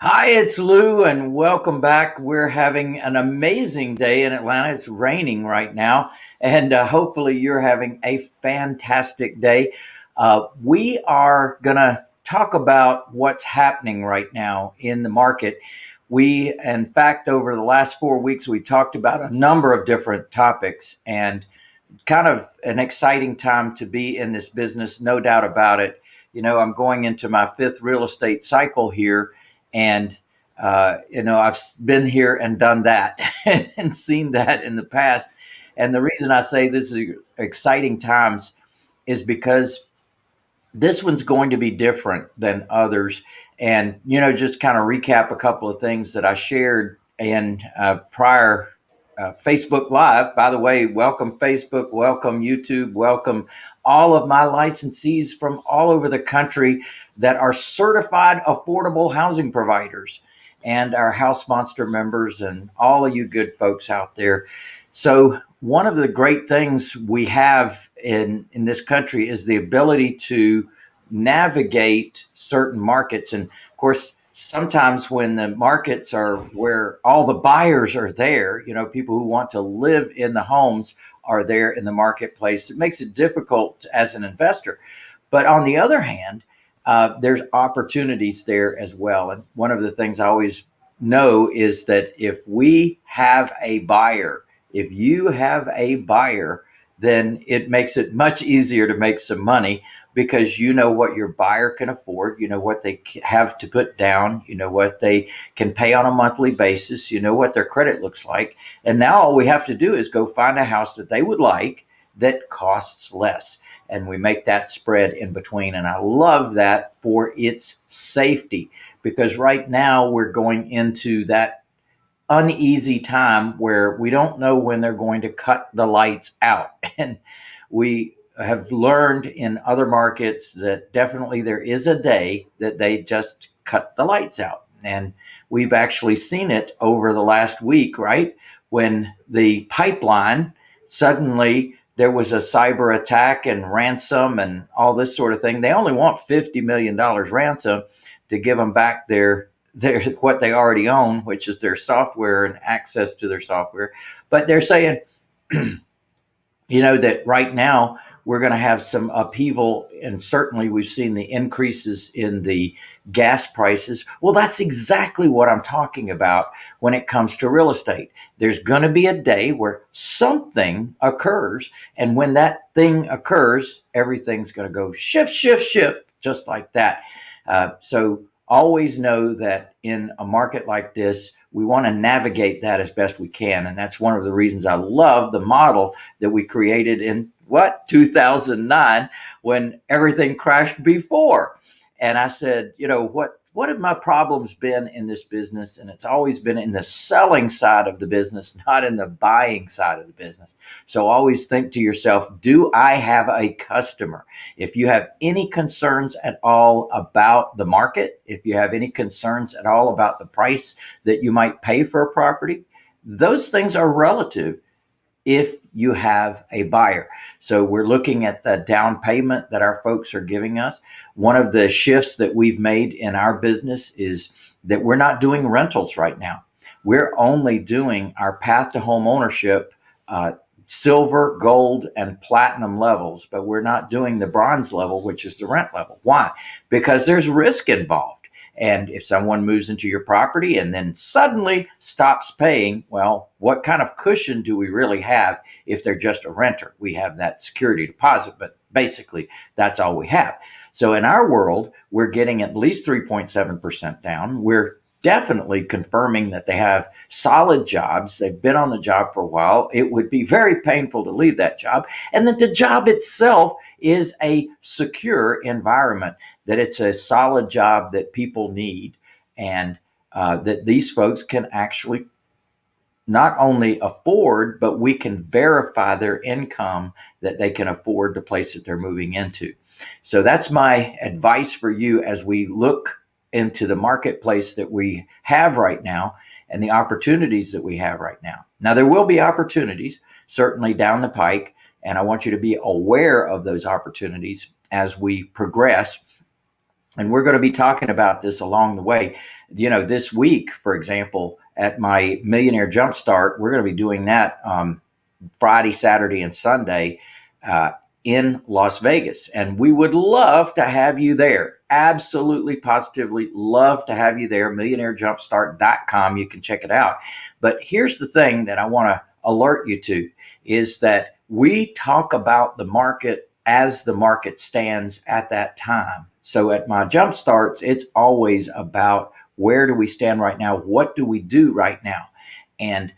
Hi, it's Lou, and welcome back. We're having an amazing day in Atlanta. It's raining right now, and hopefully, you're having a fantastic day. We are going to talk about what's happening right now in the market. In fact, over the last 4 weeks, we talked about a number of different topics, and kind of an exciting time to be in this business, no doubt about it. I'm going into my fifth real estate cycle here, and I've been here and done that and seen that in the past. And the reason I say this is exciting times is because this one's going to be different than others. And, just kind of recap a couple of things that I shared in prior Facebook Live. By the way, welcome Facebook, welcome YouTube, welcome all of my licensees from all over the country that are certified affordable housing providers, and our House Monster members, and all of you good folks out there. So, one of the great things we have in this country is the ability to navigate certain markets. And of course, sometimes when the markets are where all the buyers are there, people who want to live in the homes are there in the marketplace, it makes it difficult as an investor. But on the other hand, there's opportunities there as well. And one of the things I always know is that if you have a buyer, then it makes it much easier to make some money, because you know what your buyer can afford, you know what they have to put down, you know what they can pay on a monthly basis, you know what their credit looks like. And now all we have to do is go find a house that they would like that costs less. And we make that spread in between. And I love that for its safety, because right now we're going into that uneasy time where we don't know when they're going to cut the lights out. And we have learned in other markets that definitely there is a day that they just cut the lights out. And we've actually seen it over the last week, right? When the pipeline suddenly there was a cyber attack and ransom and all this sort of thing. They only want $50 million ransom to give them back their what they already own, which is their software and access to their software. But they're saying, that right now we're going to have some upheaval, and certainly we've seen the increases in the gas prices. Well, that's exactly what I'm talking about when it comes to real estate. There's going to be a day where something occurs, and when that thing occurs, everything's going to go shift, shift, shift, just like that. So always know that in a market like this, we want to navigate that as best we can. And that's one of the reasons I love the model that we created in 2009, when everything crashed before. And I said, what have my problems been in this business? And it's always been in the selling side of the business, not in the buying side of the business. So always think to yourself, do I have a customer? If you have any concerns at all about the market, if you have any concerns at all about the price that you might pay for a property, those things are relative if you have a buyer. So we're looking at the down payment that our folks are giving us. One of the shifts that we've made in our business is that we're not doing rentals right now. We're only doing our path to home ownership, silver, gold, and platinum levels, but we're not doing the bronze level, which is the rent level. Why? Because there's risk involved. And if someone moves into your property and then suddenly stops paying, well, what kind of cushion do we really have if they're just a renter? We have that security deposit, but basically that's all we have. So in our world, we're getting at least 3.7% down. We're definitely confirming that they have solid jobs. They've been on the job for a while. It would be very painful to leave that job. And that the job itself is a secure environment, that it's a solid job that people need, and that these folks can actually not only afford, but we can verify their income, that they can afford the place that they're moving into. So that's my advice for you as we look into the marketplace that we have right now and the opportunities that we have right now. Now, there will be opportunities certainly down the pike, and I want you to be aware of those opportunities as we progress. And we're going to be talking about this along the way. This week, for example, at my Millionaire Jumpstart, we're going to be doing that Friday, Saturday, and Sunday uh, in Las Vegas. And we would love to have you there. Absolutely, positively love to have you there. MillionaireJumpstart.com. You can check it out. But here's the thing that I want to alert you to is that we talk about the market as the market stands at that time. So at my jump starts, it's always about where do we stand right now? What do we do right now? And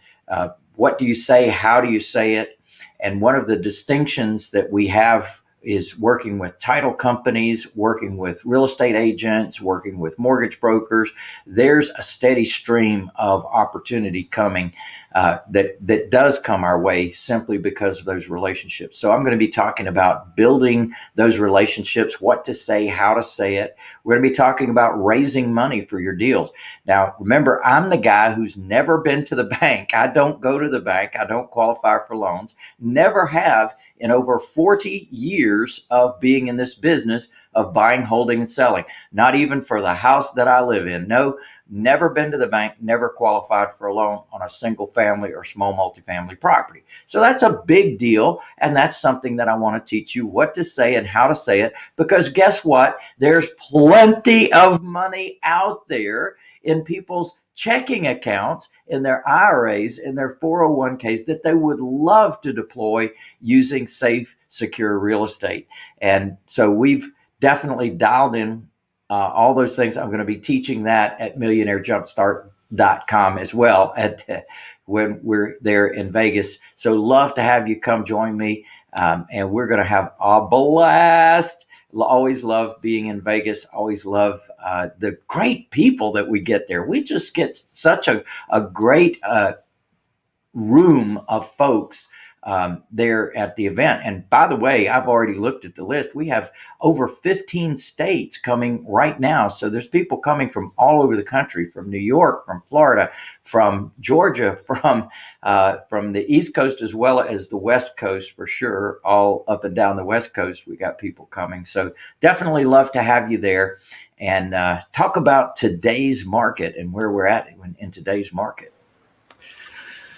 what do you say? How do you say it? And one of the distinctions that we have is working with title companies, working with real estate agents, working with mortgage brokers. There's a steady stream of opportunity coming that does come our way simply because of those relationships. So I'm going to be talking about building those relationships, what to say, how to say it. We're going to be talking about raising money for your deals. Now, remember, I'm the guy who's never been to the bank. I don't go to the bank. I don't qualify for loans. Never have in over 40 years of being in this business of buying, holding, and selling. Not even for the house that I live in. No, never been to the bank, never qualified for a loan on a single family or small multifamily property. So that's a big deal. And that's something that I want to teach you what to say and how to say it. Because guess what? There's plenty of money out there in people's checking accounts, in their IRAs, in their 401ks that they would love to deploy using safe, secure real estate. And so we've definitely dialed in all those things. I'm going to be teaching that at millionairejumpstart.com as well when we're there in Vegas. So love to have you come join me. And we're going to have a blast. Always love being in Vegas. Always love the great people that we get there. We just get such a great room of folks there at the event. And by the way, I've already looked at the list. We have over 15 states coming right now. So there's people coming from all over the country, from New York, from Florida, from Georgia, from the East Coast as well as the West Coast for sure. All up and down the West Coast, we got people coming. So definitely love to have you there and talk about today's market and where we're at in today's market.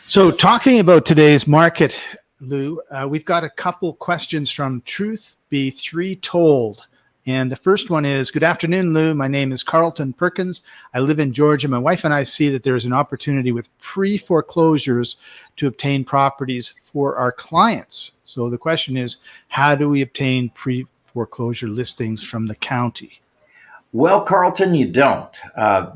So talking about today's market, Lou, we've got a couple questions from Truth Be Three Told. And the first one is, good afternoon, Lou. My name is Carlton Perkins. I live in Georgia. My wife and I see that there's an opportunity with pre-foreclosures to obtain properties for our clients. So the question is, how do we obtain pre-foreclosure listings from the county? Well, Carlton, you don't.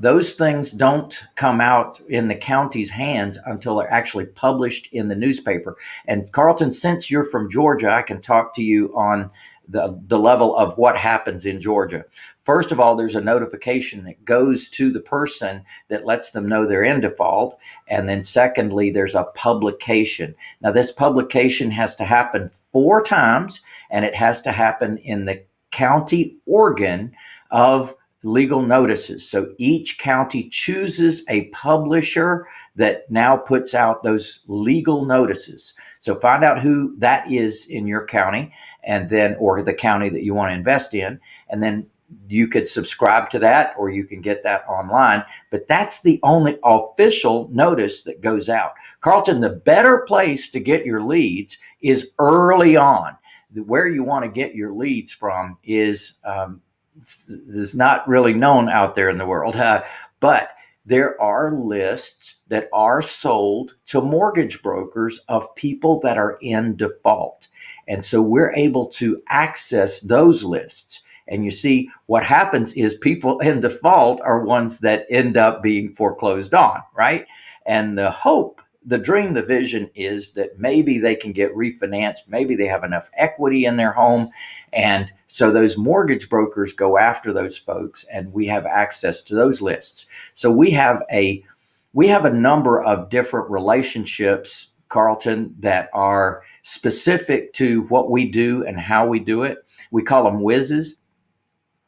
Those things don't come out in the county's hands until they're actually published in the newspaper. And Carlton, since you're from Georgia, I can talk to you on the level of what happens in Georgia. First of all, there's a notification that goes to the person that lets them know they're in default. And then secondly, there's a publication. Now, this publication has to happen 4 times, and it has to happen in the county organ of legal notices. So each county chooses a publisher that now puts out those legal notices. So find out who that is in your county, and then, or the county that you want to invest in, and then you could subscribe to that, or you can get that online. But that's the only official notice that goes out. Carlton, the better place to get your leads is early on. Where you want to get your leads from is not really known out there in the world, but there are lists that are sold to mortgage brokers of people that are in default. And so we're able to access those lists. And you see, what happens is people in default are ones that end up being foreclosed on, right? And the hope, the dream, the vision is that maybe they can get refinanced. Maybe they have enough equity in their home. And so those mortgage brokers go after those folks, and we have access to those lists. So we have a number of different relationships, Carlton, that are specific to what we do and how we do it. We call them whizzes.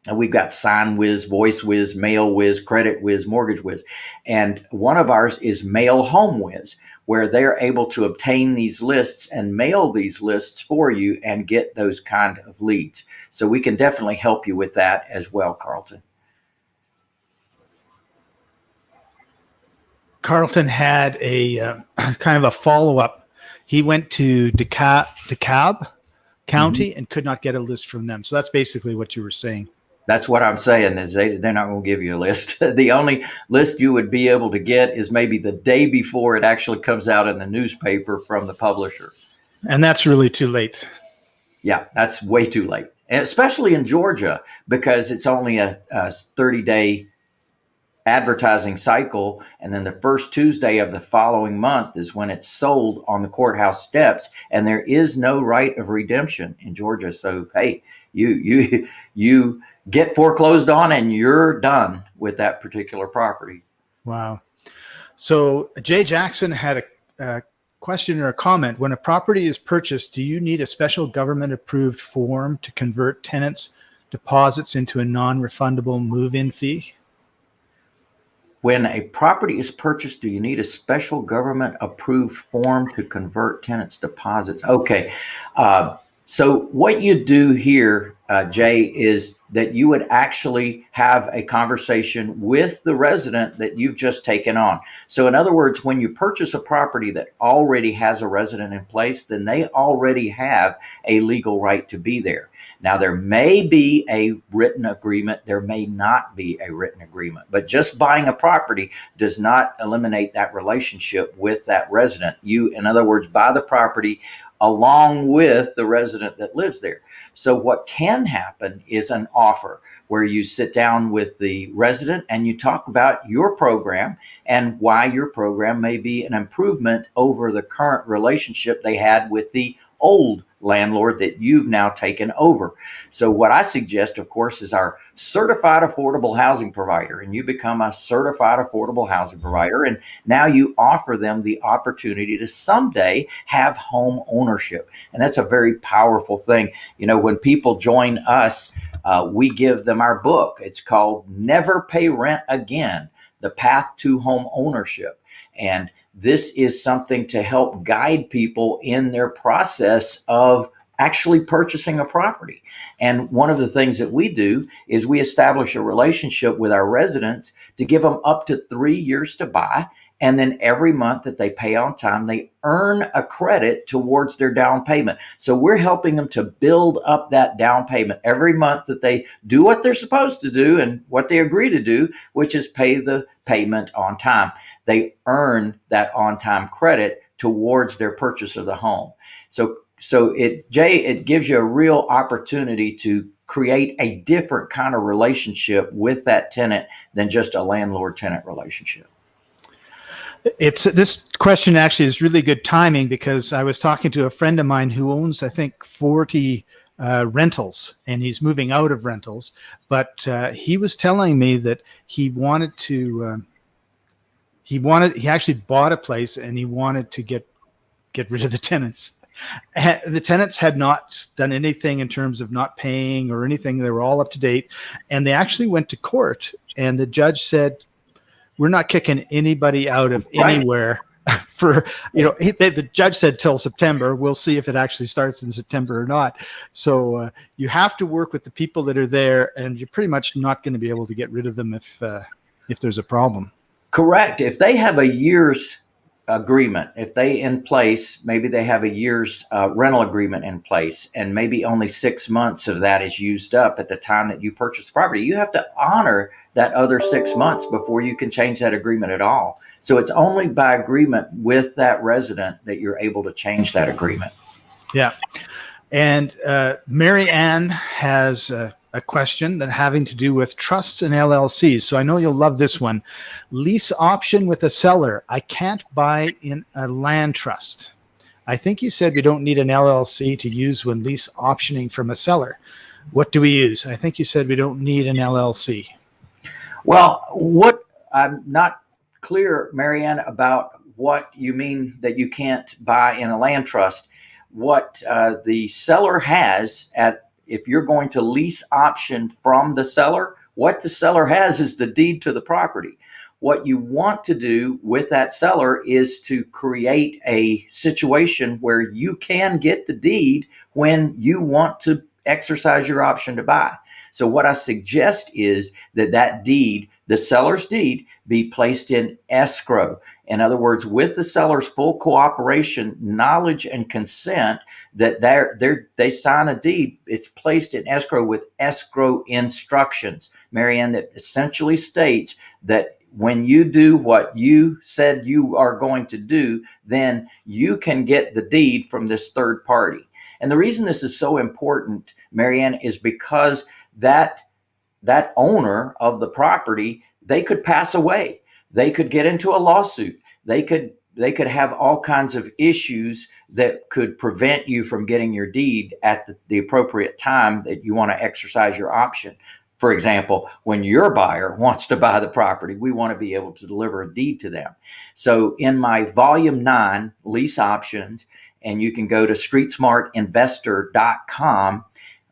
And we've got Sign Whiz, Voice Whiz, Mail Whiz, Credit Whiz, Mortgage Whiz. And one of ours is Mail Home Whiz. where they're able to obtain these lists and mail these lists for you and get those kind of leads. So we can definitely help you with that as well, Carlton. Carlton had a kind of a follow-up. He went to DeKalb County and could not get a list from them. So that's basically what you were saying. That's what I'm saying is they're not going to give you a list. The only list you would be able to get is maybe the day before it actually comes out in the newspaper from the publisher. And that's really too late. Yeah, that's way too late, and especially in Georgia, because it's only a 30-day advertising cycle. And then the first Tuesday of the following month is when it's sold on the courthouse steps. And there is no right of redemption in Georgia. So, hey, you get foreclosed on and you're done with that particular property. Wow. So Jay Jackson had a question or a comment. When a property is purchased, do you need a special government approved form to convert tenants' deposits into a non-refundable move-in fee? When a property is purchased, do you need a special government approved form to convert tenants' deposits? Okay. So what you do here, Jay, is that you would actually have a conversation with the resident that you've just taken on. So in other words, when you purchase a property that already has a resident in place, then they already have a legal right to be there. Now, there may be a written agreement, there may not be a written agreement, but just buying a property does not eliminate that relationship with that resident. You, in other words, buy the property along with the resident that lives there. So what can happen is an offer where you sit down with the resident and you talk about your program and why your program may be an improvement over the current relationship they had with the old landlord that you've now taken over. So what I suggest, of course, is our certified affordable housing provider, and you become a certified affordable housing provider, and now you offer them the opportunity to someday have home ownership. And that's a very powerful thing. You know, when people join us, we give them our book. It's called Never Pay Rent Again, The Path to Home Ownership. And this is something to help guide people in their process of actually purchasing a property. And one of the things that we do is we establish a relationship with our residents to give them up to 3 years to buy. And then every month that they pay on time, they earn a credit towards their down payment. So we're helping them to build up that down payment every month that they do what they're supposed to do and what they agree to do, which is pay the payment on time. They earn that on-time credit towards their purchase of the home. So it gives you a real opportunity to create a different kind of relationship with that tenant than just a landlord-tenant relationship. This question actually is really good timing because I was talking to a friend of mine who owns, I think, 40 rentals, and he's moving out of rentals. But he was telling me that he wanted to. He actually bought a place and he wanted to get rid of the tenants. The tenants had not done anything in terms of not paying or anything. They were all up to date. And they actually went to court, and the judge said, we're not kicking anybody out of anywhere for, the judge said till September. We'll see if it actually starts in September or not. So you have to work with the people that are there, and you're pretty much not going to be able to get rid of them if there's a problem. Correct. If they have a year's agreement, if they in place, maybe they have a year's rental agreement in place, and maybe only 6 months of that is used up at the time that you purchase the property, you have to honor that other 6 months before you can change that agreement at all. So it's only by agreement with that resident that you're able to change that agreement. Yeah. And Mary Ann has a question that having to do with trusts and LLCs. So I know you'll love this one. Lease option with a seller. I can't buy in a land trust. I think you said we don't need an LLC to use when lease optioning from a seller. What do we use? I think you said we don't need an LLC. Well, what I'm not clear, Marianne, about what you mean that you can't buy in a land trust. What the seller has if you're going to lease option from the seller, what the seller has is the deed to the property. what you want to do with that seller is to create a situation where you can get the deed when you want to exercise your option to buy. So what I suggest is that deed, the seller's deed, be placed in escrow. In other words, with the seller's full cooperation, knowledge, and consent, that they sign a deed. It's placed in escrow with escrow instructions, Marianne, that essentially states that when you do what you said you are going to do, then you can get the deed from this third party. And the reason this is so important, Marianne, is because that owner of the property, they could pass away. They could get into a lawsuit. They could have all kinds of issues that could prevent you from getting your deed at the appropriate time that you want to exercise your option. For example, when your buyer wants to buy the property, we want to be able to deliver a deed to them. So in my volume 9, lease options, and you can go to streetsmartinvestor.com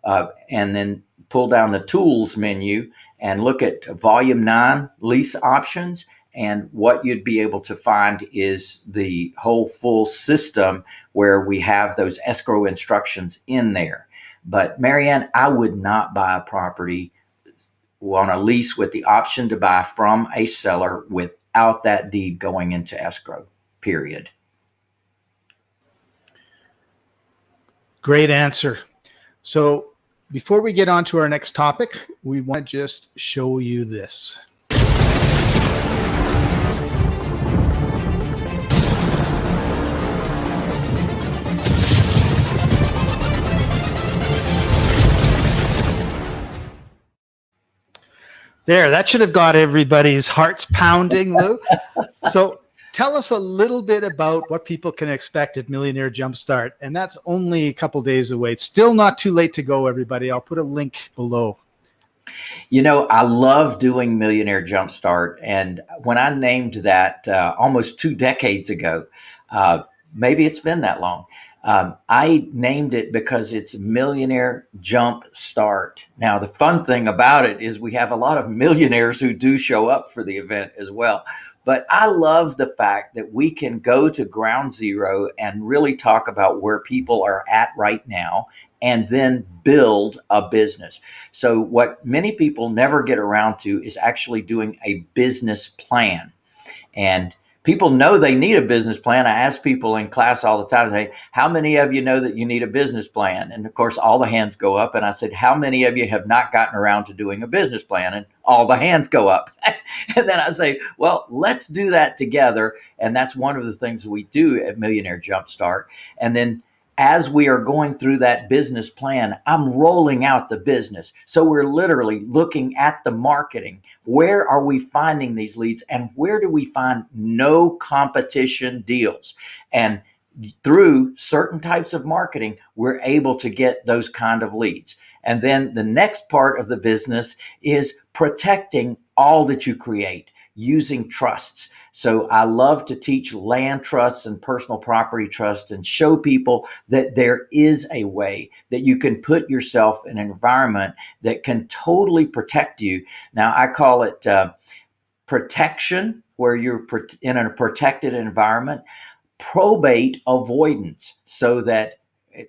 and then pull down the tools menu and look at volume 9, lease options. And what you'd be able to find is the whole full system where we have those escrow instructions in there. But Marianne, I would not buy a property on a lease with the option to buy from a seller without that deed going into escrow, period. Great answer. So before we get on to our next topic, we want to just show you this. There, that should have got everybody's hearts pounding, Lou. So tell us a little bit about what people can expect at Millionaire Jumpstart. And that's only a couple days away. It's still not too late to go, everybody. I'll put a link below. You know, I love doing Millionaire Jumpstart. And when I named that almost 2 decades ago, maybe it's been that long, I named it because it's Millionaire Jumpstart. Now, the fun thing about it is we have a lot of millionaires who do show up for the event as well. But I love the fact that we can go to ground zero and really talk about where people are at right now and then build a business. So what many people never get around to is actually doing a business plan. And people know they need a business plan. I ask people in class all the time, hey, how many of you know that you need a business plan? And of course, all the hands go up. And I said, how many of you have not gotten around to doing a business plan? And all the hands go up. And then I say, well, let's do that together. And that's one of the things we do at Millionaire Jumpstart. And then as we are going through that business plan, I'm rolling out the business. So we're literally looking at the marketing. Where are we finding these leads, and where do we find no competition deals? And through certain types of marketing, we're able to get those kind of leads. And then the next part of the business is protecting all that you create using trusts. So I love to teach land trusts and personal property trusts and show people that there is a way that you can put yourself in an environment that can totally protect you. Now, I call it protection, where you're in a protected environment, probate avoidance, so that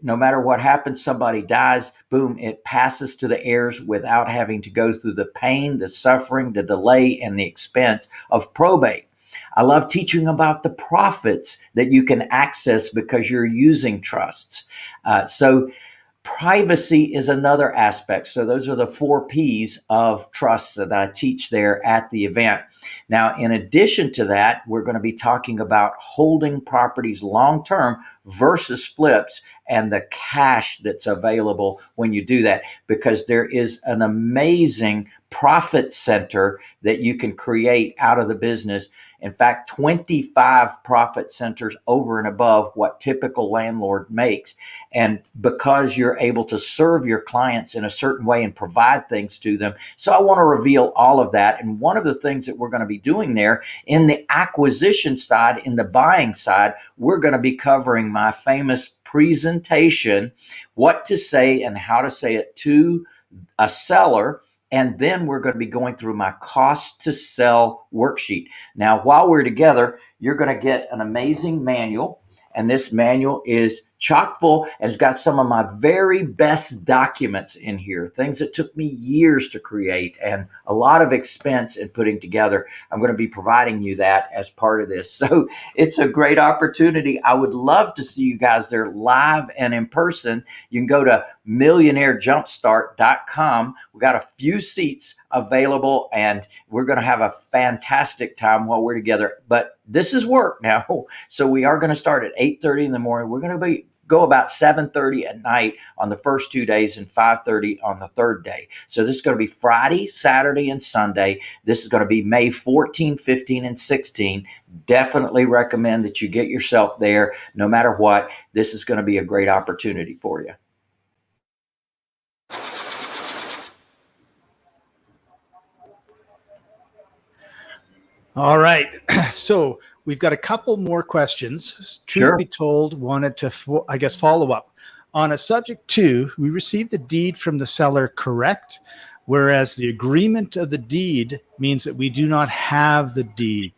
no matter what happens, somebody dies, boom, it passes to the heirs without having to go through the pain, the suffering, the delay, and the expense of probate. I love teaching about the profits that you can access because you're using trusts. So privacy is another aspect. So those are the 4 P's of trusts that I teach there at the event. Now, in addition to that, we're going to be talking about holding properties long-term versus flips and the cash that's available when you do that, because there is an amazing profit center that you can create out of the business. In fact, 25 profit centers over and above what typical landlord makes. And because you're able to serve your clients in a certain way and provide things to them. So I want to reveal all of that. And one of the things that we're going to be doing there in the acquisition side, in the buying side, we're going to be covering my famous presentation, what to say and how to say it to a seller, And then we're going to be going through my cost to sell worksheet. Now, while we're together, you're going to get an amazing manual. And this manual is chock full and it's got some of my very best documents in here, things that took me years to create and a lot of expense in putting together. I'm going to be providing you that as part of this. So it's a great opportunity. I would love to see you guys there live and in person. You can go to millionairejumpstart.com. We got a few seats available and we're going to have a fantastic time while we're together. But this is work now. So we are going to start at 8:30 in the morning. We're going to go about 7:30 at night on the first 2 days and 5:30 on the third day. So this is going to be Friday, Saturday, and Sunday. This is going to be May 14, 15, and 16. Definitely recommend that you get yourself there no matter what. This is going to be a great opportunity for you. All right. So we've got a couple more questions. Truth be told, wanted to, follow up. On a subject 2, we received the deed from the seller correct, whereas the agreement of the deed means that we do not have the deed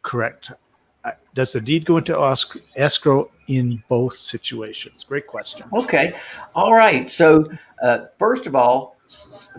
correct. Does the deed go into escrow in both situations? Great question. Okay. All right. So first of all,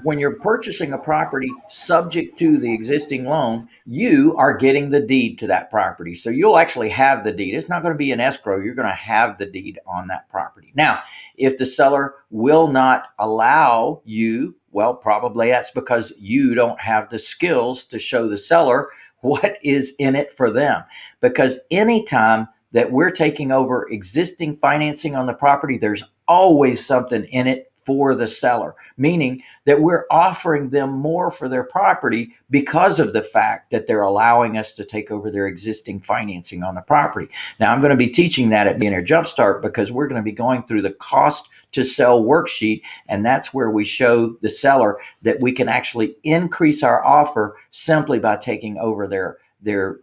when you're purchasing a property subject to the existing loan, you are getting the deed to that property. So you'll actually have the deed. It's not going to be an escrow. You're going to have the deed on that property. Now, if the seller will not allow you, well, probably that's because you don't have the skills to show the seller what is in it for them. Because anytime that we're taking over existing financing on the property, there's always something in it for the seller, meaning that we're offering them more for their property because of the fact that they're allowing us to take over their existing financing on the property. Now, I'm going to be teaching that at Millionaire Jumpstart because we're going to be going through the cost to sell worksheet, and that's where we show the seller that we can actually increase our offer simply by taking over their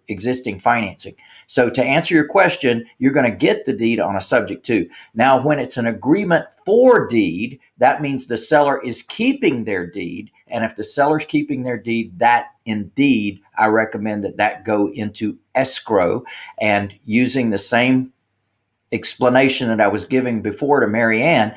existing financing. So to answer your question, you're going to get the deed on a subject 2. Now, when it's an agreement for deed, that means the seller is keeping their deed. And if the seller's keeping their deed, that indeed, I recommend that go into escrow. And using the same explanation that I was giving before to Mary Ann,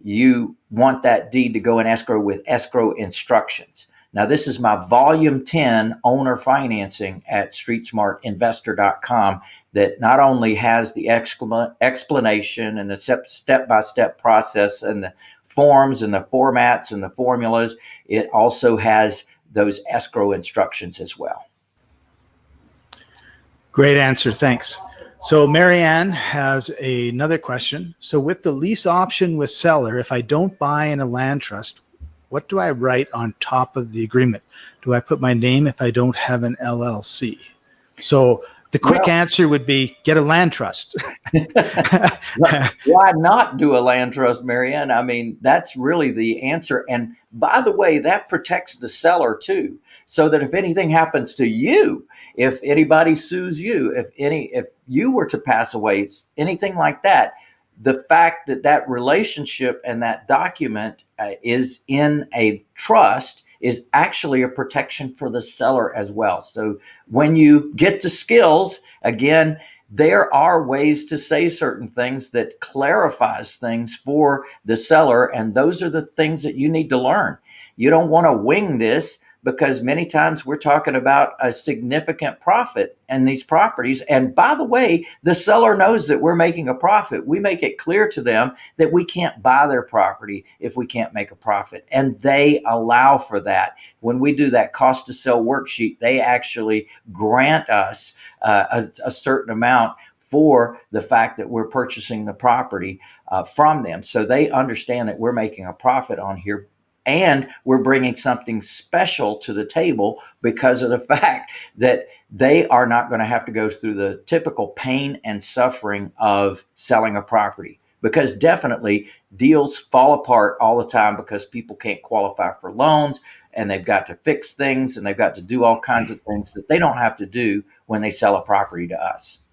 you want that deed to go in escrow with escrow instructions. Now, this is my volume 10 owner financing at streetsmartinvestor.com that not only has the explanation and the step-by-step process and the forms and the formats and the formulas, it also has those escrow instructions as well. Great answer. Thanks. So Marianne has another question. So with the lease option with seller, if I don't buy in a land trust, what do I write on top of the agreement? Do I put my name if I don't have an LLC? So the quick answer would be get a land trust. Why not do a land trust, Marianne? I mean, that's really the answer. And by the way, that protects the seller too. So that if anything happens to you, if anybody sues you, if you were to pass away, anything like that, the fact that that relationship and that document is in a trust is actually a protection for the seller as well. So when you get the skills, again, there are ways to say certain things that clarifies things for the seller. And those are the things that you need to learn. You don't want to wing this, because many times we're talking about a significant profit in these properties. And by the way, the seller knows that we're making a profit. We make it clear to them that we can't buy their property if we can't make a profit. And they allow for that. When we do that cost to sell worksheet, they actually grant us a certain amount for the fact that we're purchasing the property from them. So they understand that we're making a profit on here. And we're bringing something special to the table because of the fact that they are not going to have to go through the typical pain and suffering of selling a property. Because definitely deals fall apart all the time because people can't qualify for loans and they've got to fix things and they've got to do all kinds of things that they don't have to do when they sell a property to us.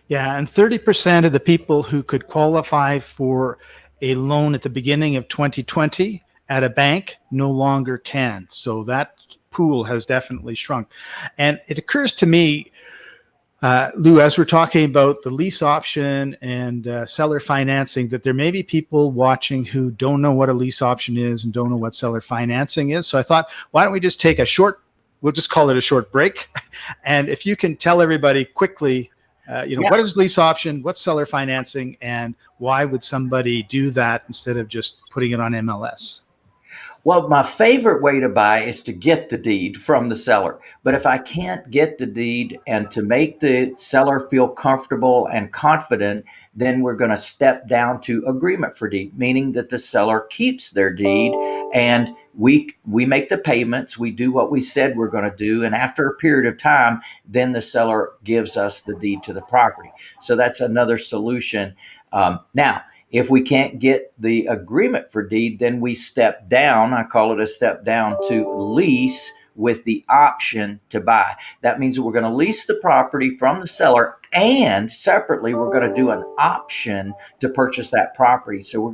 Yeah, and 30% of the people who could qualify for a loan at the beginning of 2020 at a bank no longer can. So that pool has definitely shrunk. And it occurs to me, Lou, as we're talking about the lease option and seller financing, that there may be people watching who don't know what a lease option is and don't know what seller financing is. So I thought, why don't we just take we'll just call it a short break. And if you can tell everybody quickly, Yeah. what is lease option, what's seller financing, and why would somebody do that instead of just putting it on MLS? Well, my favorite way to buy is to get the deed from the seller. But if I can't get the deed and to make the seller feel comfortable and confident, then we're going to step down to agreement for deed, meaning that the seller keeps their deed and we make the payments, we do what we said we're going to do, and after a period of time, then the seller gives us the deed to the property. So that's another solution. Now, if we can't get the agreement for deed, then we step down. I call it a step down to lease with the option to buy. That means that we're going to lease the property from the seller, and separately, we're going to do an option to purchase that property. So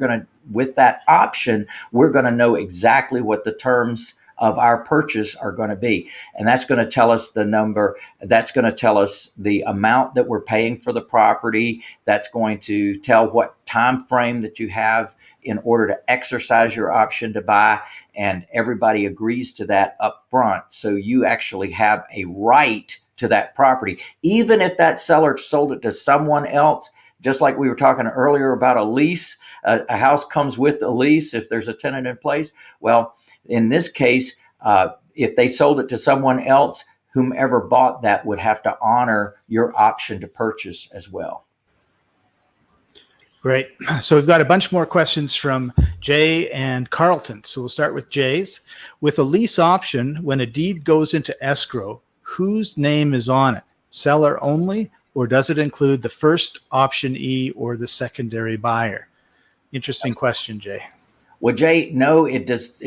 with that option, we're going to know exactly what the terms of our purchase are going to be. And that's going to tell us the number. That's going to tell us the amount that we're paying for the property. That's going to tell what time frame that you have in order to exercise your option to buy. And everybody agrees to that up front. So you actually have a right to that property. Even if that seller sold it to someone else, just like we were talking earlier about a lease, a house comes with a lease if there's a tenant in place. Well, in this case, if they sold it to someone else, whomever bought that would have to honor your option to purchase as well. Great. So we've got a bunch more questions from Jay and Carlton. So we'll start with Jay's. With a lease option, when a deed goes into escrow, whose name is on it? Seller only, or does it include the first option E or the secondary buyer? Interesting question, Jay. Well, Jay, no, it does.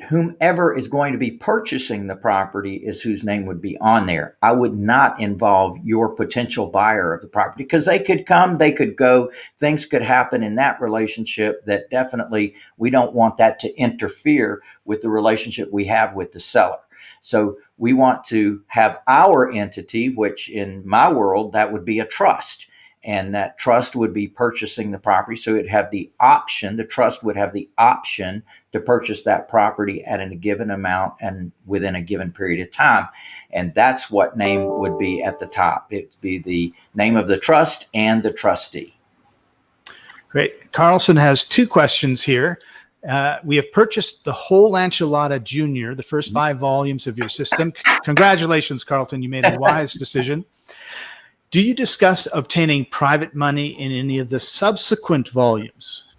Whomever is going to be purchasing the property is whose name would be on there. I would not involve your potential buyer of the property because they could come, they could go, things could happen in that relationship that definitely we don't want that to interfere with the relationship we have with the seller. So we want to have our entity, which in my world, that would be a trust. And that trust would be purchasing the property. So it'd have the option, the trust would have the option to purchase that property at a given amount and within a given period of time. And that's what name would be at the top. It'd be the name of the trust and the trustee. Great. Carlson has two questions here. We have purchased the whole enchilada junior, the first 5 volumes of your system. Congratulations, Carlton. You made a wise decision. Do you discuss obtaining private money in any of the subsequent volumes?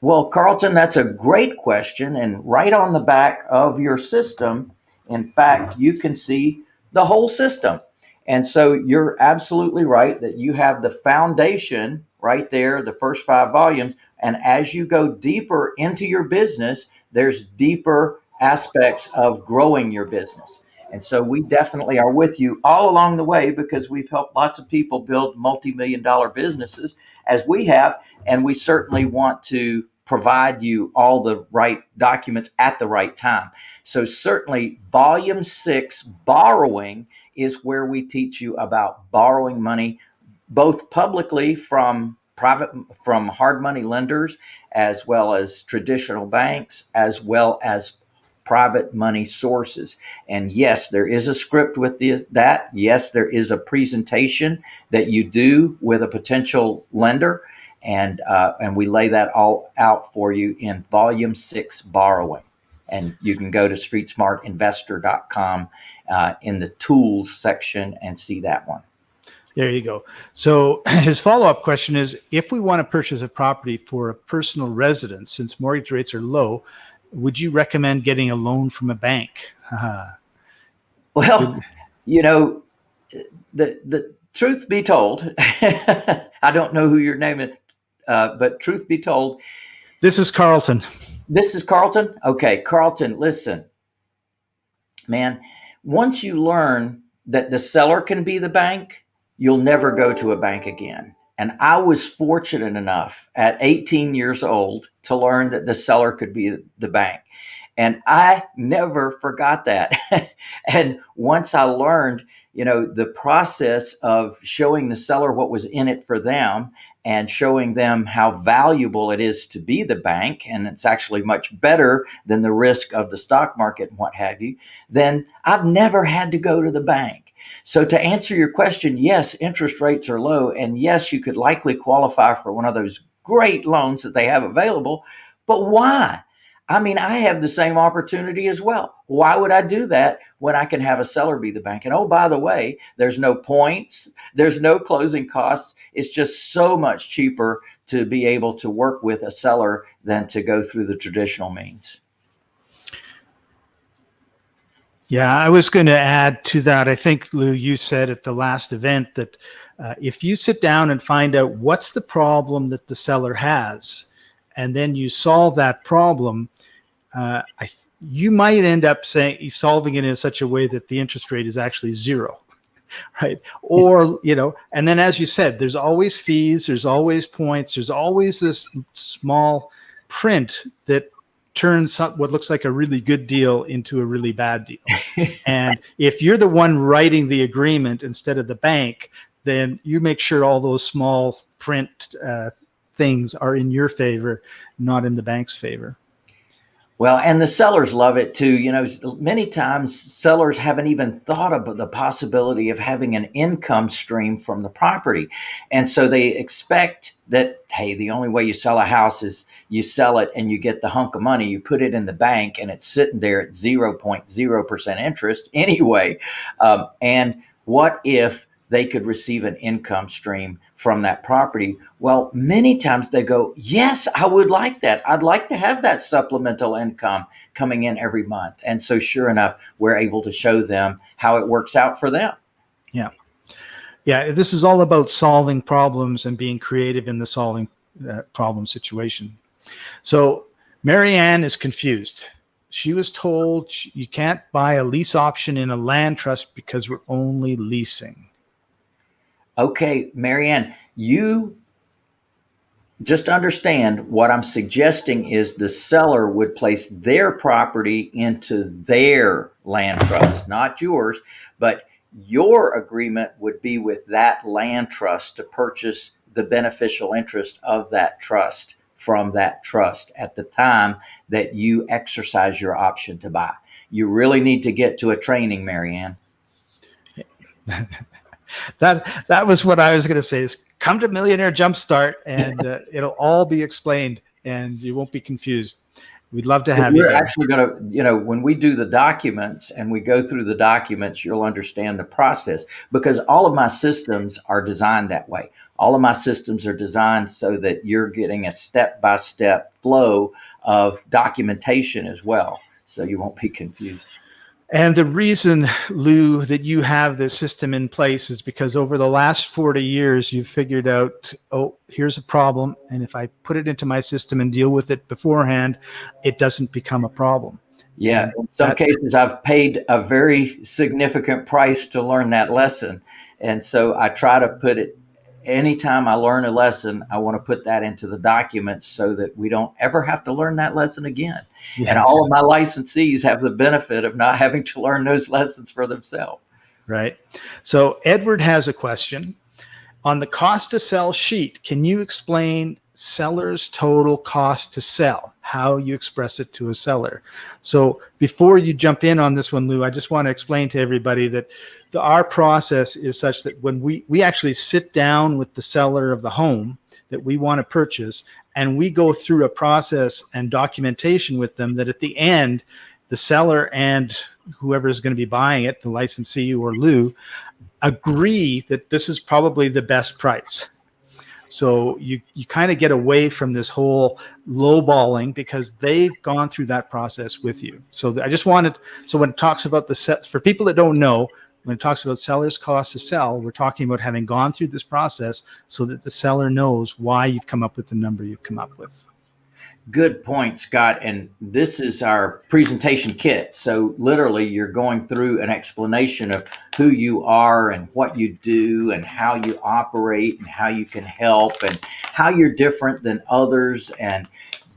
Well, Carlton, that's a great question. And right on the back of your system, in fact, you can see the whole system. And so you're absolutely right that you have the foundation right there, the first 5 volumes. And as you go deeper into your business, there's deeper aspects of growing your business. And so we definitely are with you all along the way because we've helped lots of people build multi-million-dollar businesses as we have. And we certainly want to provide you all the right documents at the right time. So certainly volume 6, borrowing, is where we teach you about borrowing money, both publicly from hard money lenders, as well as traditional banks, as well as private money sources. And yes, there is a script with that. Yes, there is a presentation that you do with a potential lender. And we lay that all out for you in volume 6, borrowing. And you can go to streetsmartinvestor.com in the tools section and see that one. There you go. So his follow-up question is, if we want to purchase a property for a personal residence, since mortgage rates are low, would you recommend getting a loan from a bank? Well, the truth be told, I don't know who your name is, but truth be told. This is Carlton. This is Carlton? Okay, Carlton, listen. Man, once you learn that the seller can be the bank, you'll never go to a bank again. And I was fortunate enough at 18 years old to learn that the seller could be the bank. And I never forgot that. And once I learned, the process of showing the seller what was in it for them and showing them how valuable it is to be the bank, and it's actually much better than the risk of the stock market and what have you, then I've never had to go to the bank. So to answer your question, yes, interest rates are low. And yes, you could likely qualify for one of those great loans that they have available. But why? I mean, I have the same opportunity as well. Why would I do that when I can have a seller be the bank? And oh, by the way, there's no points, there's no closing costs. It's just so much cheaper to be able to work with a seller than to go through the traditional means. Yeah, I was going to add to that. I think, Lou, you said at the last event that if you sit down and find out what's the problem that the seller has, and then you solve that problem, you might end up solving it in such a way that the interest rate is actually zero, right? Or, and then as you said, there's always fees, there's always points, there's always this small print that turns what looks like a really good deal into a really bad deal. And if you're the one writing the agreement instead of the bank, then you make sure all those small print things are in your favor, not in the bank's favor. Well, and the sellers love it too. Many times sellers haven't even thought of the possibility of having an income stream from the property. And so they expect that, hey, the only way you sell a house is you sell it and you get the hunk of money, you put it in the bank and it's sitting there at 0.0% interest anyway. And what if they could receive an income stream from that property? Well, many times they go, yes, I would like that. I'd like to have that supplemental income coming in every month. And so sure enough, we're able to show them how it works out for them. Yeah. Yeah. This is all about solving problems and being creative in the solving problem situation. So Marianne is confused. She was told you can't buy a lease option in a land trust because we're only leasing. Okay, Marianne, you just understand what I'm suggesting is the seller would place their property into their land trust, not yours, but your agreement would be with that land trust to purchase the beneficial interest of that trust from that trust at the time that you exercise your option to buy. You really need to get to a training, Marianne. That was what I was going to say, is come to Millionaire Jumpstart and it'll all be explained and you won't be confused. We'd love to have you. We're actually going to, when we do the documents and we go through the documents, you'll understand the process, because all of my systems are designed that way. All of my systems are designed so that you're getting a step-by-step flow of documentation as well. So you won't be confused. And the reason, Lou, that you have this system in place is because over the last 40 years, you've figured out, oh, here's a problem. And if I put it into my system and deal with it beforehand, it doesn't become a problem. Yeah. In some cases, I've paid a very significant price to learn that lesson. And so I try to put it, anytime I learn a lesson, I want to put that into the documents so that we don't ever have to learn that lesson again. Yes. And all of my licensees have the benefit of not having to learn those lessons for themselves. Right. So Edward has a question. On the cost to sell sheet, can you explain seller's total cost to sell, how you express it to a seller? So before you jump in on this one, Lou, I just want to explain to everybody that our process is such that when we actually sit down with the seller of the home that we want to purchase, and we go through a process and documentation with them that at the end, the seller and whoever is going to be buying it, the licensee or Lou, agree that this is probably the best price. So you kind of get away from this whole lowballing because they've gone through that process with you. So I just wanted, so when it talks about the sets, for people that don't know, when it talks about seller's cost to sell, we're talking about having gone through this process so that the seller knows why you've come up with the number you've come up with. Good point, Scott. And this is our presentation kit. So literally you're going through an explanation of who you are and what you do and how you operate and how you can help and how you're different than others. And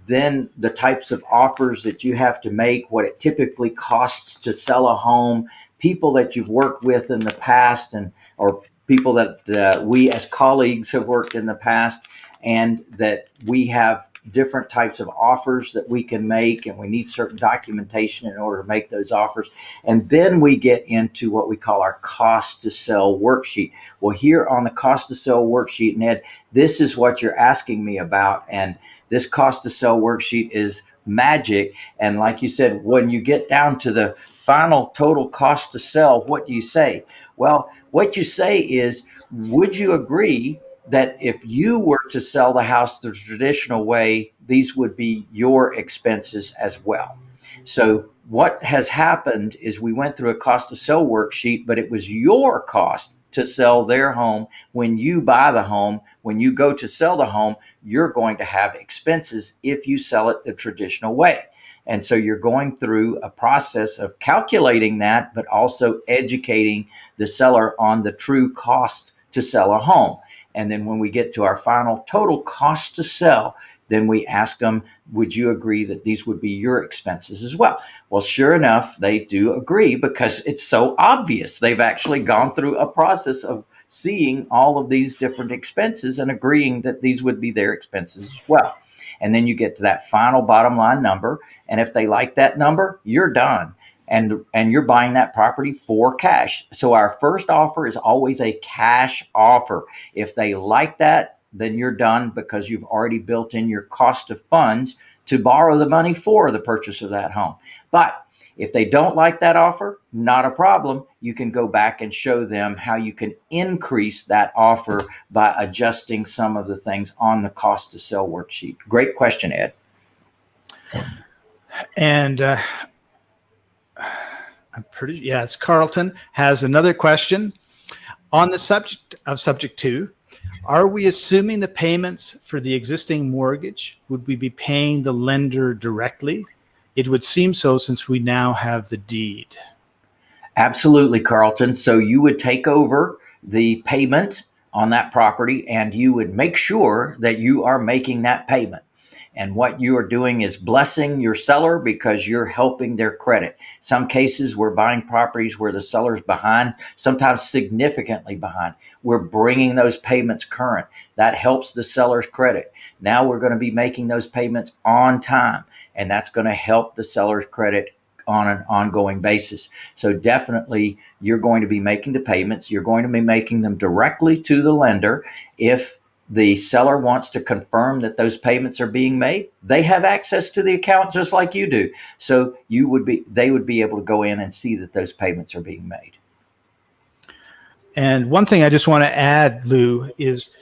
then the types of offers that you have to make, what it typically costs to sell a home, people that you've worked with in the past, and or people that we as colleagues have worked in the past, and that we have different types of offers that we can make, and we need certain documentation in order to make those offers. And then we get into what we call our cost to sell worksheet. Well, here on the cost to sell worksheet, Ned, this is what you're asking me about. And this cost to sell worksheet is magic. And like you said, when you get down to the final total cost to sell, what do you say? Well, what you say is, would you agree that if you were to sell the house the traditional way, these would be your expenses as well? So what has happened is we went through a cost to sell worksheet, but it was your cost to sell their home. When you buy the home, when you go to sell the home, you're going to have expenses if you sell it the traditional way. And so you're going through a process of calculating that, but also educating the seller on the true cost to sell a home. And then when we get to our final total cost to sell, then we ask them, would you agree that these would be your expenses as well? Well, sure enough, they do agree, because it's so obvious. They've actually gone through a process of seeing all of these different expenses and agreeing that these would be their expenses as well. And then you get to that final bottom line number. And if they like that number, you're done. And you're buying that property for cash. So our first offer is always a cash offer. If they like that, then you're done, because you've already built in your cost of funds to borrow the money for the purchase of that home. But if they don't like that offer, not a problem. You can go back and show them how you can increase that offer by adjusting some of the things on the cost to sell worksheet. Great question, Ed. And it's Carlton has another question on the subject of subject 2. Are we assuming the payments for the existing mortgage? Would we be paying the lender directly? It would seem so, since we now have the deed. Absolutely, Carlton. So you would take over the payment on that property, and you would make sure that you are making that payment. And what you are doing is blessing your seller, because you're helping their credit. Some cases we're buying properties where the seller's behind, sometimes significantly behind. We're bringing those payments current. That helps the seller's credit. Now we're going to be making those payments on time, and that's going to help the seller's credit on an ongoing basis. So definitely you're going to be making the payments. You're going to be making them directly to the lender. If the seller wants to confirm that those payments are being made, they have access to the account just like you do. So they would be able to go in and see that those payments are being made. And one thing I just want to add, Lou, is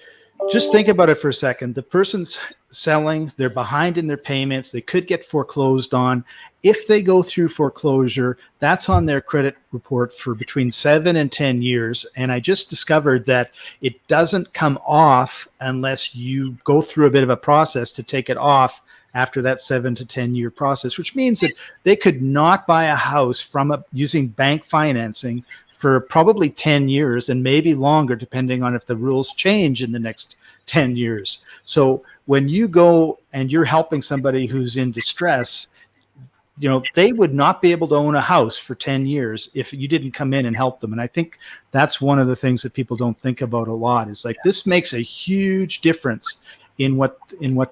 just think about it for a second. The person's selling, they're behind in their payments, they could get foreclosed on. If they go through foreclosure, that's on their credit report for between 7 and 10 years. And I just discovered that it doesn't come off unless you go through a bit of a process to take it off after that 7 to 10 year process, which means that they could not buy a house using bank financing for probably 10 years and maybe longer, depending on if the rules change in the next 10 years. So when you go and you're helping somebody who's in distress, they would not be able to own a house for 10 years if you didn't come in and help them. And I think that's one of the things that people don't think about a lot, is like, this makes a huge difference in what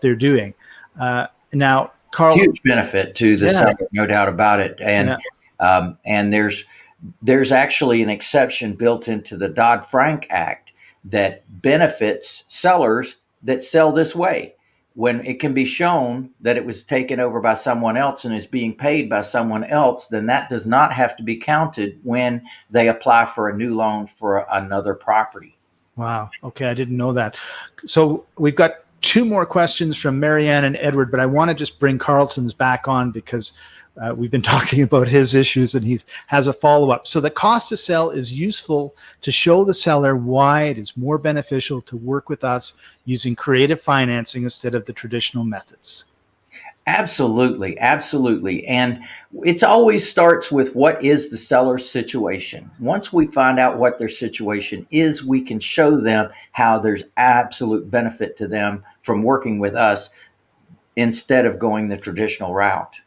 they're doing. Now, Carl, huge benefit to the seller, no doubt about it. And there's actually an exception built into the Dodd-Frank Act that benefits sellers that sell this way. When it can be shown that it was taken over by someone else and is being paid by someone else, then that does not have to be counted when they apply for a new loan for another property. Wow. Okay. I didn't know that. So we've got 2 more questions from Marianne and Edward, but I want to just bring Carlton's back on, because we've been talking about his issues and he has a follow-up. So the cost to sell is useful to show the seller why it is more beneficial to work with us using creative financing instead of the traditional methods. Absolutely, absolutely. And it's always starts with what is the seller's situation. Once we find out what their situation is, we can show them how there's absolute benefit to them from working with us instead of going the traditional route.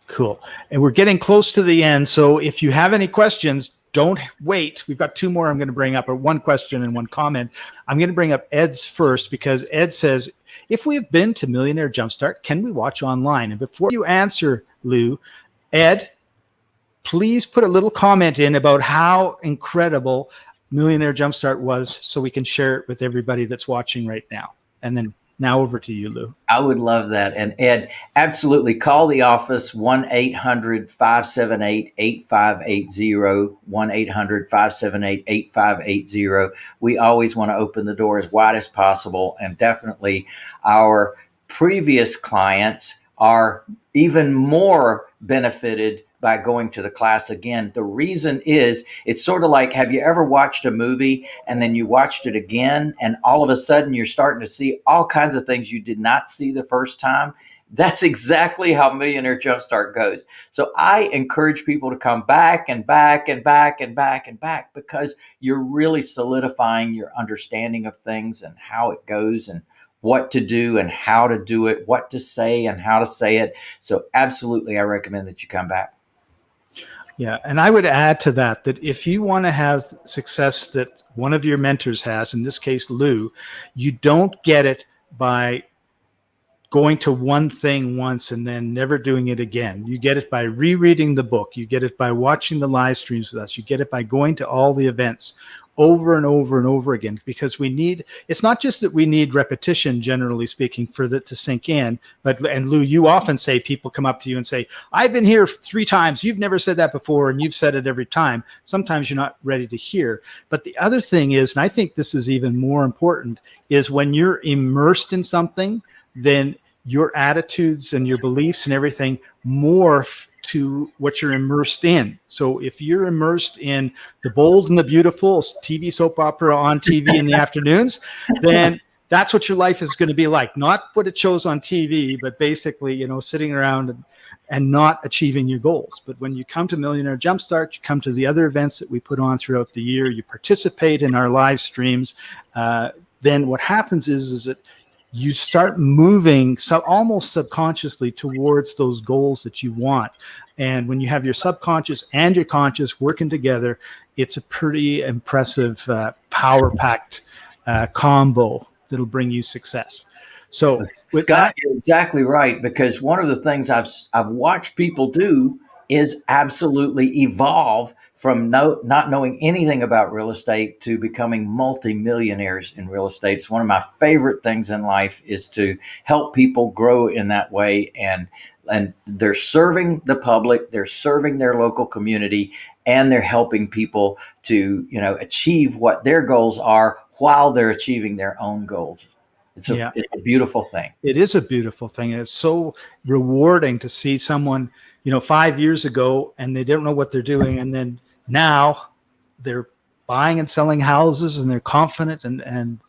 Cool. And we're getting close to the end. So if you have any questions, don't wait. We've got two more I'm going to bring up, or one question and one comment. I'm going to bring up Ed's first because Ed says, if we have been to Millionaire Jumpstart, can we watch online? And before you answer, Lou, Ed, please put a little comment in about how incredible Millionaire Jumpstart was so we can share it with everybody that's watching right now. And then now over to you, Lou. I would love that. And Ed, absolutely call the office 1-800-578-8580, 1-800-578-8580. We always want to open the door as wide as possible. And definitely our previous clients are even more benefited by going to the class again. The reason is it's sort of like, have you ever watched a movie and then you watched it again and all of a sudden you're starting to see all kinds of things you did not see the first time? That's exactly how Millionaire Jumpstart goes. So I encourage people to come back and back and back and back and back because you're really solidifying your understanding of things and how it goes and what to do and how to do it, what to say and how to say it. So absolutely, I recommend that you come back. Yeah, and I would add to that if you want to have success that one of your mentors has, in this case, Lou, you don't get it by going to one thing once and then never doing it again. You get it by rereading the book. You get it by watching the live streams with us. You get it by going to all the events over and over and over again, because it's not just that we need repetition, generally speaking, for that to sink in. And Lou, you often say, people come up to you and say, I've been here 3 times. You've never said that before. And you've said it every time. Sometimes you're not ready to hear. But the other thing is, and I think this is even more important, is when you're immersed in something, then your attitudes and your beliefs and everything morph to what you're immersed in. So if you're immersed in The Bold and the Beautiful, TV soap opera on TV in the afternoons, then that's what your life is going to be like. Not what it shows on TV, but basically, sitting around and not achieving your goals. But when you come to Millionaire Jumpstart, you come to the other events that we put on throughout the year, you participate in our live streams, then what happens is that you start moving almost subconsciously towards those goals that you want. And when you have your subconscious and your conscious working together, it's a pretty impressive, power-packed combo that'll bring you success. So, Scott, you're exactly right, because one of the things I've watched people do is absolutely evolve from not knowing anything about real estate to becoming multimillionaires in real estate. It's one of my favorite things in life is to help people grow in that way. And they're serving the public, they're serving their local community, and they're helping people to, achieve what their goals are while they're achieving their own goals. It's a beautiful thing. It is a beautiful thing. And it's so rewarding to see someone, 5 years ago, and they don't know what they're doing. And then now they're buying and selling houses and they're confident and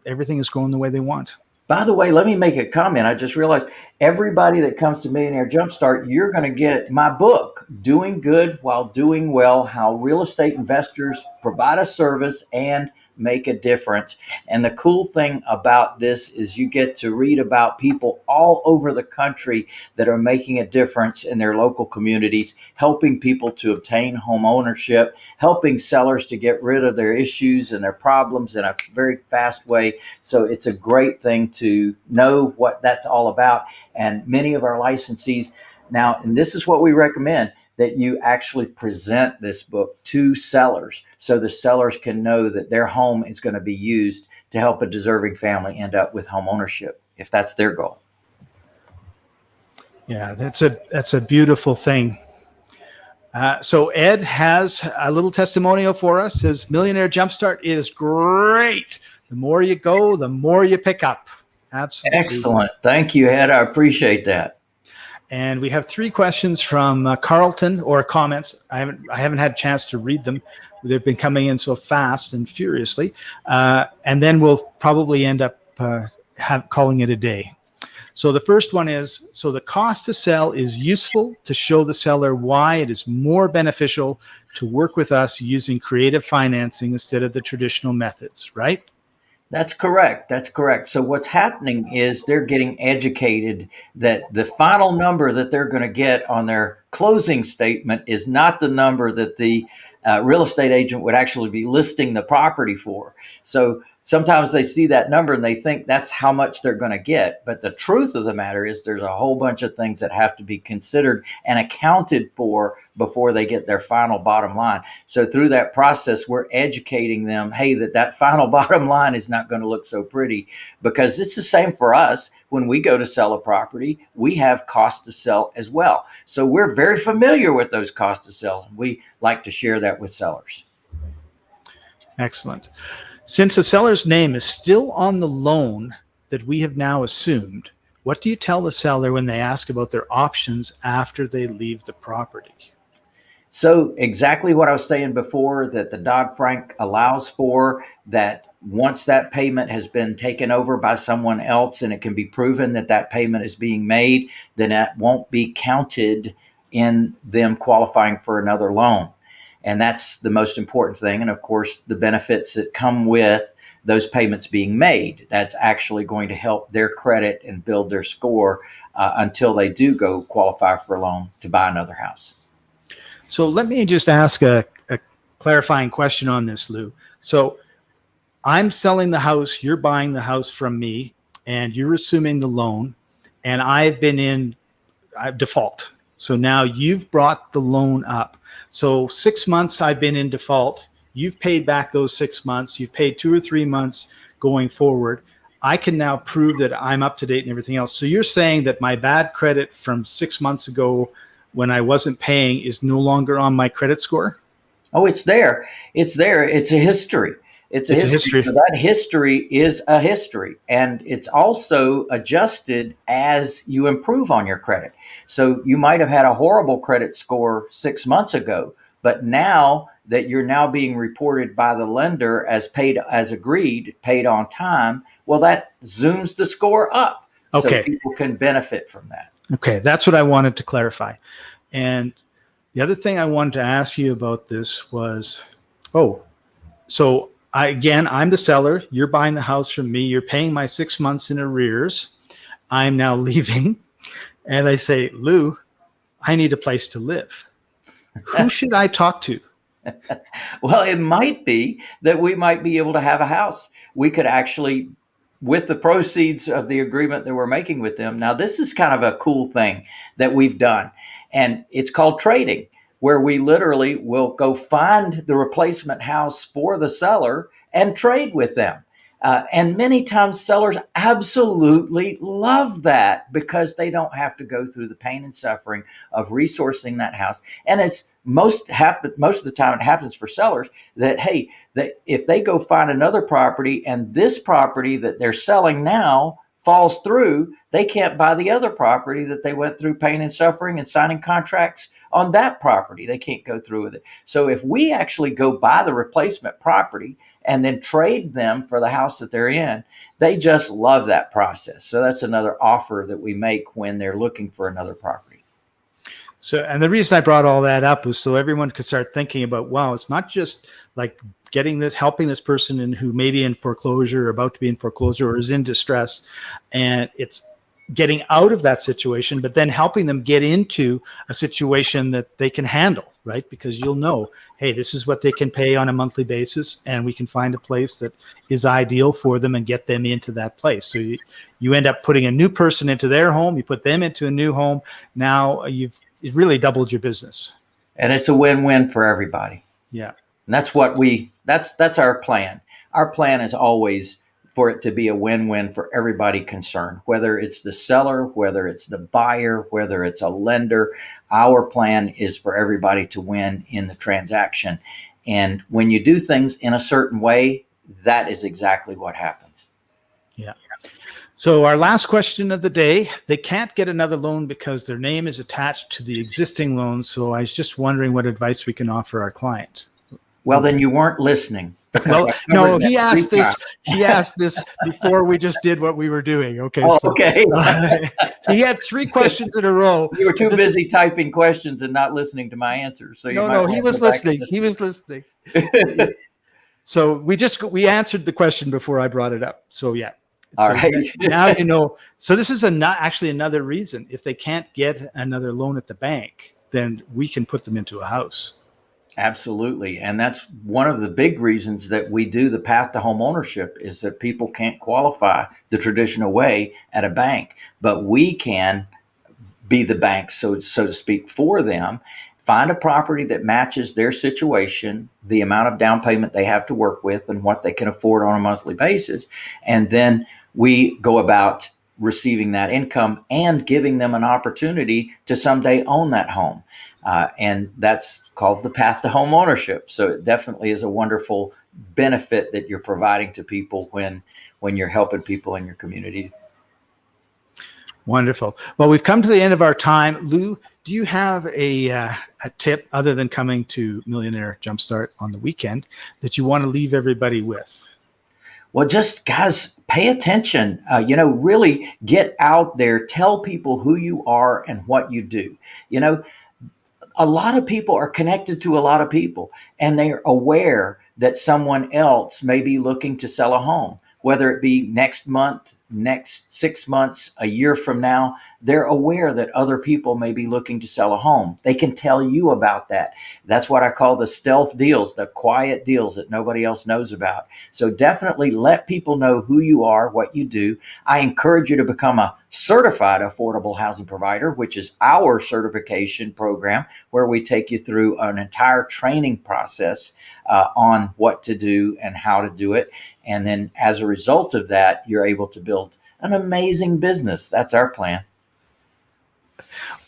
everything is going the way they want. By the way, let me make a comment. I just realized everybody that comes to Millionaire Jumpstart, you're going to get my book, Doing Good While Doing Well, How Real Estate Investors Provide a Service and Make a Difference. And the cool thing about this is you get to read about people all over the country that are making a difference in their local communities, helping people to obtain home ownership, helping sellers to get rid of their issues and their problems in a very fast way. So it's a great thing to know what that's all about. And many of our licensees now, and this is what we recommend, that you actually present this book to sellers so the sellers can know that their home is going to be used to help a deserving family end up with home ownership, if that's their goal. Yeah, that's a beautiful thing. So Ed has a little testimonial for us. His Millionaire Jumpstart is great. The more you go, the more you pick up. Absolutely. Excellent. Thank you, Ed. I appreciate that. And we have 3 questions from Carlton, or comments. I haven't had a chance to read them. They've been coming in so fast and furiously. And then we'll probably end up calling it a day. So the first one is, so the cost to sell is useful to show the seller why it is more beneficial to work with us using creative financing instead of the traditional methods, right? That's correct. That's correct. So what's happening is they're getting educated that the final number that they're going to get on their closing statement is not the number that the real estate agent would actually be listing the property for. So sometimes they see that number and they think that's how much they're going to get. But the truth of the matter is there's a whole bunch of things that have to be considered and accounted for before they get their final bottom line. So through that process, we're educating them, hey, that final bottom line is not going to look so pretty, because it's the same for us. When we go to sell a property, we have cost to sell as well. So we're very familiar with those cost to sell. We like to share that with sellers. Excellent. Since the seller's name is still on the loan that we have now assumed, what do you tell the seller when they ask about their options after they leave the property? So exactly what I was saying before, that the Dodd-Frank allows for, that once that payment has been taken over by someone else and it can be proven that that payment is being made, then that won't be counted in them qualifying for another loan. And that's the most important thing. And of course, the benefits that come with those payments being made, that's actually going to help their credit and build their score until they do go qualify for a loan to buy another house. So let me just ask a clarifying question on this, Lou. So I'm selling the house, you're buying the house from me, and you're assuming the loan, and I've been in default. So now you've brought the loan up. So 6 months I've been in default. You've paid back those 6 months. You've paid 2 or 3 months going forward. I can now prove that I'm up to date and everything else. So you're saying that my bad credit from 6 months ago when I wasn't paying is no longer on my credit score? Oh, it's there. It's there. It's a history. It's a history. So that history is a history, and it's also adjusted as you improve on your credit. So you might have had a horrible credit score 6 months ago, but now that you're now being reported by the lender as paid, as agreed, paid on time, well, that zooms the score up. Okay. So people can benefit from that. Okay, that's what I wanted to clarify. And the other thing I wanted to ask you about this was, so I'm the seller. You're buying the house from me. You're paying my 6 months in arrears. I'm now leaving. And I say, Lou, I need a place to live. Who should I talk to? Well, it might be that we might be able to have a house. We could actually, with the proceeds of the agreement that we're making with them. Now, this is kind of a cool thing that we've done, and it's called trading, where we literally will go find the replacement house for the seller and trade with them. And many times sellers absolutely love that because they don't have to go through the pain and suffering of resourcing that house. And it's most of the time it happens for sellers that, hey, that if they go find another property and this property that they're selling now falls through, they can't buy the other property that they went through pain and suffering and signing contracts on that property. They can't go through with it. So if we actually go buy the replacement property and then trade them for the house that they're in, they just love that process. So that's another offer that we make when they're looking for another property. So, and the reason I brought all that up was so everyone could start thinking about, wow, it's not just like helping this person in who may be in foreclosure or about to be in foreclosure or is in distress, and it's getting out of that situation, but then helping them get into a situation that they can handle, right? Because you'll know, hey, this is what they can pay on a monthly basis, and we can find a place that is ideal for them and get them into that place. So you end up putting a new person into their home, you put them into a new home. Now it really doubled your business. And it's a win-win for everybody. Yeah. And that's what that's our plan. Our plan is always for it to be a win-win for everybody concerned, whether it's the seller, whether it's the buyer, whether it's a lender. Our plan is for everybody to win in the transaction. And when you do things in a certain way, that is exactly what happens. Yeah. So our last question of the day, they can't get another loan because their name is attached to the existing loan. So I was just wondering what advice we can offer our client. Well, then you weren't listening. Well, I no, covered that he three asked this. times. He asked this before we just did what we were doing. Okay, Oh, so okay. so he had 3 questions in a row. You were too This is busy typing questions and not listening to my answers. So you might no, he want to was go back and listening. He was listening. listen. So we answered the question before I brought it up. So yeah. All So right. now you know. So this is actually another reason. If they can't get another loan at the bank, then we can put them into a house. Absolutely. And that's one of the big reasons that we do the path to home ownership is that people can't qualify the traditional way at a bank, but we can be the bank, so to speak, for them. Find a property that matches their situation, the amount of down payment they have to work with, and what they can afford on a monthly basis. And then we go about receiving that income and giving them an opportunity to someday own that home. And that's called the path to home ownership. So it definitely is a wonderful benefit that you're providing to people when you're helping people in your community. Wonderful. Well, we've come to the end of our time. Lou, do you have a tip other than coming to Millionaire Jumpstart on the weekend that you want to leave everybody with? Well, just guys, pay attention. Really get out there, tell people who you are and what you do. A lot of people are connected to a lot of people, and they're aware that someone else may be looking to sell a home, whether it be next month, next 6 months, a year from now. They're aware that other people may be looking to sell a home. They can tell you about that. That's what I call the stealth deals, the quiet deals that nobody else knows about. So definitely let people know who you are, what you do. I encourage you to become a certified affordable housing provider, which is our certification program, where we take you through an entire training process on what to do and how to do it. And then as a result of that, you're able to build an amazing business. That's our plan.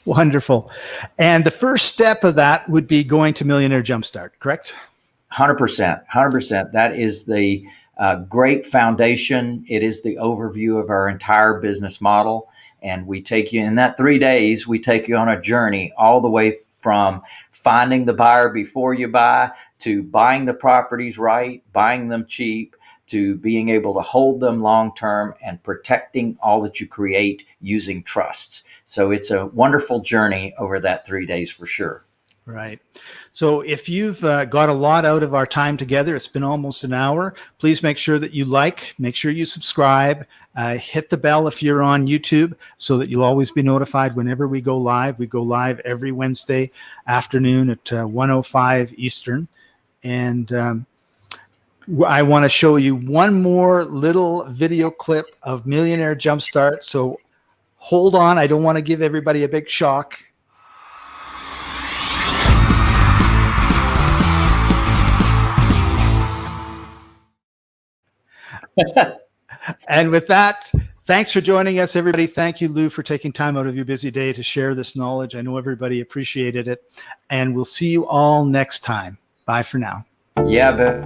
Wonderful. And the first step of that would be going to Millionaire Jumpstart, correct? 100%. 100%. That is the great foundation. It is the overview of our entire business model. And we take you in that 3 days, we take you on a journey all the way from finding the buyer before you buy, to buying the properties right, buying them cheap, to being able to hold them long term, and protecting all that you create using trusts. So it's a wonderful journey over that 3 days for sure. Right. So if you've got a lot out of our time together, it's been almost an hour. Please make sure that you make sure you subscribe, hit the bell if you're on YouTube so that you'll always be notified whenever we go live. We go live every Wednesday afternoon at 1:05 Eastern. And I want to show you one more little video clip of Millionaire Jumpstart. So hold on. I don't want to give everybody a big shock. And with that, thanks for joining us, everybody. Thank you, Lou, for taking time out of your busy day to share this knowledge. I know everybody appreciated it. And we'll see you all next time. Bye for now. Yeah, but